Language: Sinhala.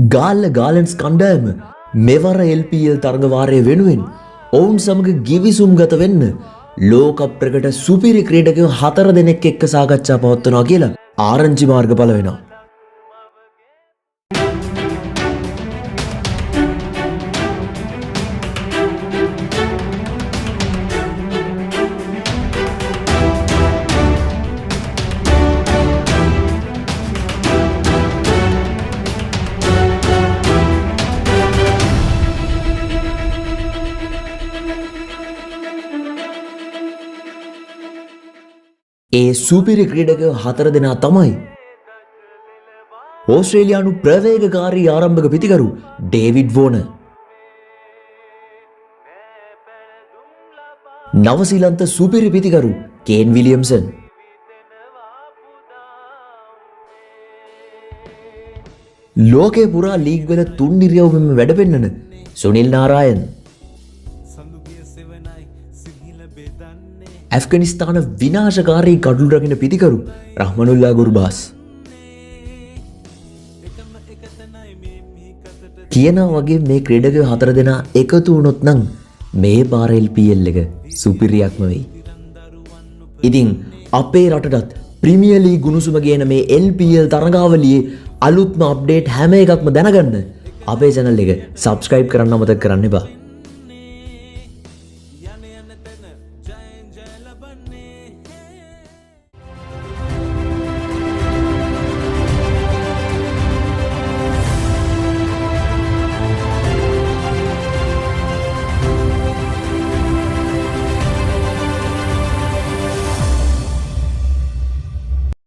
ගාල්ල ගාලන්ස් කණ්ඩායම මෙවර LPL තරඟ වාරය වෙනුවෙන් ඔවුන් සමග ගිවිසුම් ගත වෙන්න ලෝක ප්‍රකට සුපිරි ක්‍රීඩකයෝ 4 දෙනෙක් එක්ක සාකච්ඡා පවත්වනවා කියලා ආරංචි මාර්ග පළ වෙනවා. ඒ සුපිරි ක්‍රීඩකයෝ 4 දෙනා තමයි ඕස්ට්‍රේලියානු ප්‍රවේගකාරී ආරම්භක පිතිකරු ඩේවිඩ් වෝනර්, නවසීලන්ත සුපිරි පිතිකරු කේන් විලියම්සන්, ලෝකේ පුරා ලීග් වල 3 ඉරියව්වෙම වැඩ පෙන්නන සුනිල් නාරායන්, ඇෆ්ගනිස්තාන විනාශකාරී කඩුළු රකින පිතිකරු රහ්මනුල්ලා ගුර්බාස් කියනා වගේ මේ ක්‍රීඩකයෝ 4 දෙනා එකතු වුණොත් නම් මේ පාර LPL එක සුපිරියක්ම වෙයි. ඉතින් අපේ රටටත් ප්‍රීමියර් ලීග් ගුණසුම ගේන මේ LPL තරඟාවලියේ අලුත්ම අප්ඩේට් හැම එකක්ම දැනගන්න අපේ channel එක subscribe කරන්න අමතක කරන්න එපා.